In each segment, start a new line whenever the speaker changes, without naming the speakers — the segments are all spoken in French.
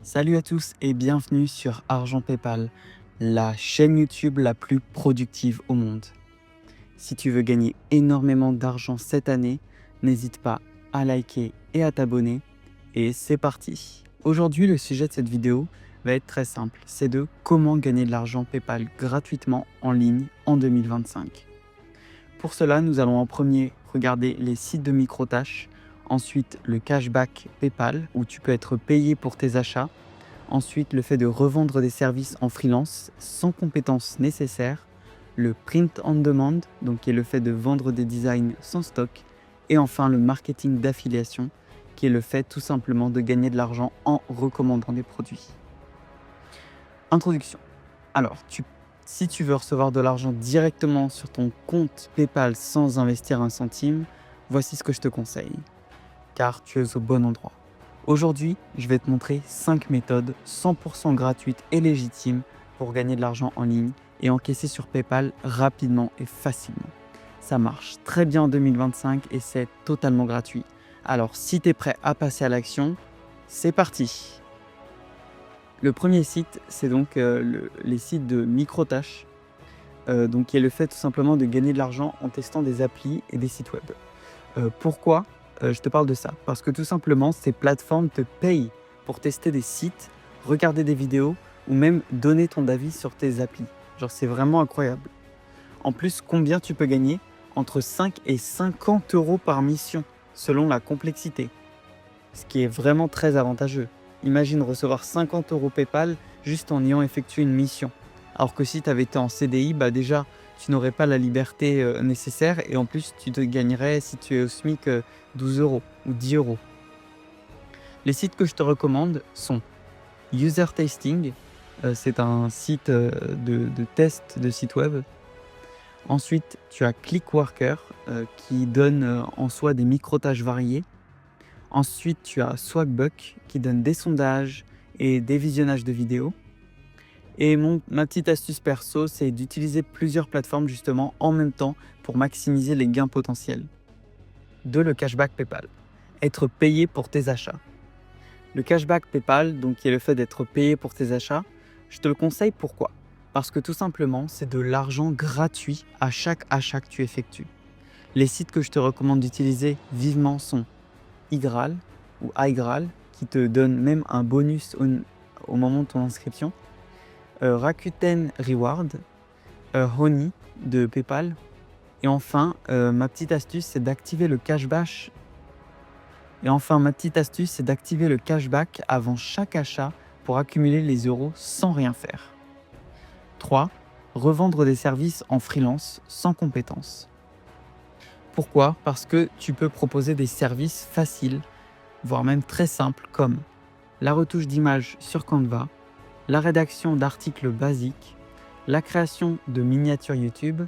Salut à tous et bienvenue sur Argent PayPal, la chaîne YouTube la plus productive au monde. Si tu veux gagner énormément d'argent cette année, n'hésite pas à liker et à t'abonner. Et c'est parti. Aujourd'hui, le sujet de cette vidéo va être très simple. C'est de comment gagner de l'argent PayPal gratuitement en ligne en 2025. Pour cela, nous allons en premier regarder les sites de micro-tâches, ensuite le cashback PayPal où tu peux être payé pour tes achats. Ensuite, le fait de revendre des services en freelance sans compétences nécessaires. Le print on demand, donc qui est le fait de vendre des designs sans stock. Et enfin, le marketing d'affiliation, qui est le fait tout simplement de gagner de l'argent en recommandant des produits. Introduction. Alors, si tu veux recevoir de l'argent directement sur ton compte PayPal sans investir un centime, voici ce que je te conseille, car tu es au bon endroit. Aujourd'hui, je vais te montrer 5 méthodes 100% gratuites et légitimes pour gagner de l'argent en ligne et encaisser sur PayPal rapidement et facilement. Ça marche très bien en 2025 et c'est totalement gratuit. Alors si tu es prêt à passer à l'action, c'est parti. Le premier site, c'est donc les sites de micro-tâches, donc qui est le fait tout simplement de gagner de l'argent en testant des applis et des sites web. Pourquoi je te parle de ça? Parce que tout simplement, ces plateformes te payent pour tester des sites, regarder des vidéos ou même donner ton avis sur tes applis. Genre, c'est vraiment incroyable. En plus, combien tu peux gagner? Entre 5 et 50 euros par mission, selon la complexité. Ce qui est vraiment très avantageux. Imagine recevoir 50 euros PayPal juste en ayant effectué une mission. Alors que si tu avais été en CDI, déjà, tu n'aurais pas la liberté nécessaire et en plus, tu te gagnerais, si tu es au SMIC, 12 euros ou 10 euros. Les sites que je te recommande sont User Tasting, c'est un site de test de site web. Ensuite, tu as Clickworker qui donne en soi des micro-tâches variées. Ensuite, tu as Swagbuck qui donne des sondages et des visionnages de vidéos. Et ma petite astuce perso, c'est d'utiliser plusieurs plateformes justement en même temps pour maximiser les gains potentiels. 2. Le cashback PayPal. Être payé pour tes achats. Le cashback PayPal, donc qui est le fait d'être payé pour tes achats, je te le conseille pourquoi? Parce que tout simplement, c'est de l'argent gratuit à chaque achat que tu effectues. Les sites que je te recommande d'utiliser vivement sont iGraal ou iGraal, qui te donne même un bonus au moment de ton inscription. Rakuten Reward, Honey de PayPal. Et enfin, ma petite astuce, c'est d'activer le cashback. Avant chaque achat pour accumuler les euros sans rien faire. 3. Revendre des services en freelance sans compétences. Pourquoi? Parce que tu peux proposer des services faciles, voire même très simples, comme la retouche d'images sur Canva, la rédaction d'articles basiques, la création de miniatures YouTube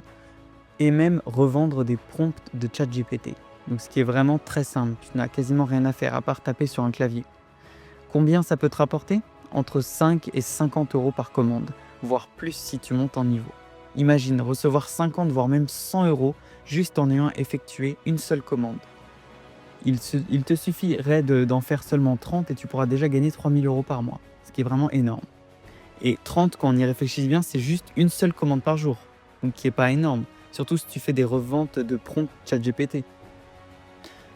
et même revendre des prompts de ChatGPT. Donc ce qui est vraiment très simple, tu n'as quasiment rien à faire à part taper sur un clavier. Combien ça peut te rapporter? Entre 5 et 50 euros par commande, voire plus si tu montes en niveau. Imagine recevoir 50 voire même 100 euros juste en ayant effectué une seule commande. Il te suffirait d'en faire seulement 30 et tu pourras déjà gagner 3000 euros par mois, ce qui est vraiment énorme. Et 30, quand on y réfléchit bien, c'est juste une seule commande par jour, donc qui n'est pas énorme, surtout si tu fais des reventes de prompts ChatGPT.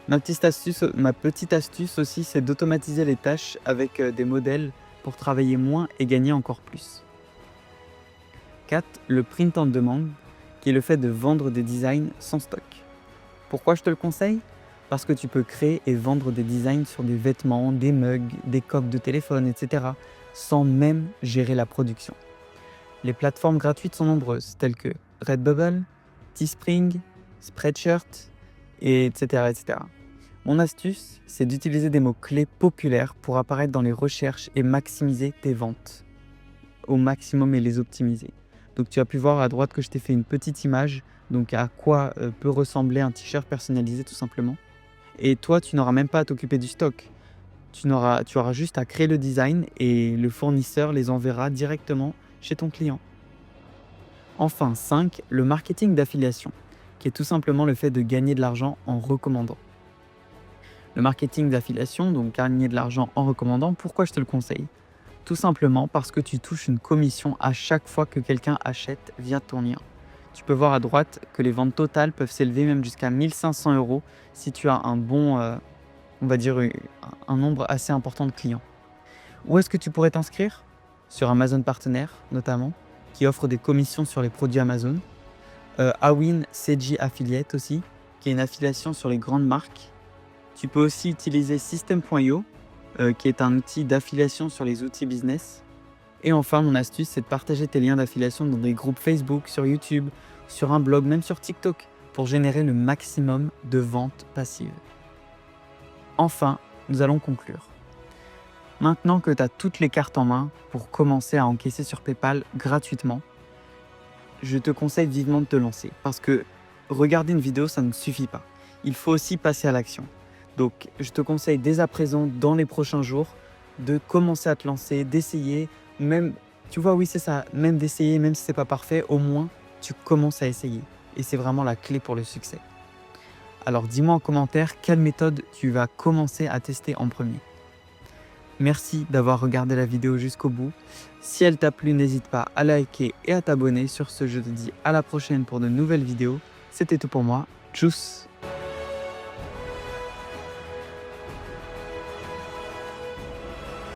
Ma petite astuce aussi, c'est d'automatiser les tâches avec des modèles pour travailler moins et gagner encore plus. 4. Le print on demand, qui est le fait de vendre des designs sans stock. Pourquoi je te le conseille? Parce que tu peux créer et vendre des designs sur des vêtements, des mugs, des coques de téléphone, etc. sans même gérer la production. Les plateformes gratuites sont nombreuses, telles que Redbubble, Teespring, Spreadshirt, etc., etc. Mon astuce, c'est d'utiliser des mots-clés populaires pour apparaître dans les recherches et maximiser tes ventes au maximum et les optimiser. Donc tu as pu voir à droite que je t'ai fait une petite image, donc à quoi peut ressembler un t-shirt personnalisé tout simplement. Et toi, tu n'auras même pas à t'occuper du stock. Tu auras juste à créer le design et le fournisseur les enverra directement chez ton client. Enfin, 5. Le marketing d'affiliation, qui est tout simplement le fait de gagner de l'argent en recommandant. Le marketing d'affiliation, donc gagner de l'argent en recommandant, pourquoi je te le conseille? Tout simplement parce que tu touches une commission à chaque fois que quelqu'un achète via ton lien. Tu peux voir à droite que les ventes totales peuvent s'élever même jusqu'à 1500 euros si tu as un bon, on va dire, un nombre assez important de clients. Où est-ce que tu pourrais t'inscrire? Sur Amazon Partenaire, notamment, qui offre des commissions sur les produits Amazon. Awin CG Affiliate aussi, qui est une affiliation sur les grandes marques. Tu peux aussi utiliser System.io, qui est un outil d'affiliation sur les outils business. Et enfin, mon astuce, c'est de partager tes liens d'affiliation dans des groupes Facebook, sur YouTube, sur un blog, même sur TikTok, pour générer le maximum de ventes passives. Enfin, nous allons conclure. Maintenant que tu as toutes les cartes en main pour commencer à encaisser sur PayPal gratuitement, je te conseille vivement de te lancer. Parce que regarder une vidéo, ça ne suffit pas. Il faut aussi passer à l'action. Donc, je te conseille dès à présent, dans les prochains jours, de commencer à te lancer, d'essayer, même, tu vois, oui, c'est ça, même d'essayer, même si c'est pas parfait, au moins, tu commences à essayer. Et c'est vraiment la clé pour le succès. Alors, dis-moi en commentaire quelle méthode tu vas commencer à tester en premier. Merci d'avoir regardé la vidéo jusqu'au bout. Si elle t'a plu, n'hésite pas à liker et à t'abonner. Sur ce, je te dis à la prochaine pour de nouvelles vidéos. C'était tout pour moi. Tchuss!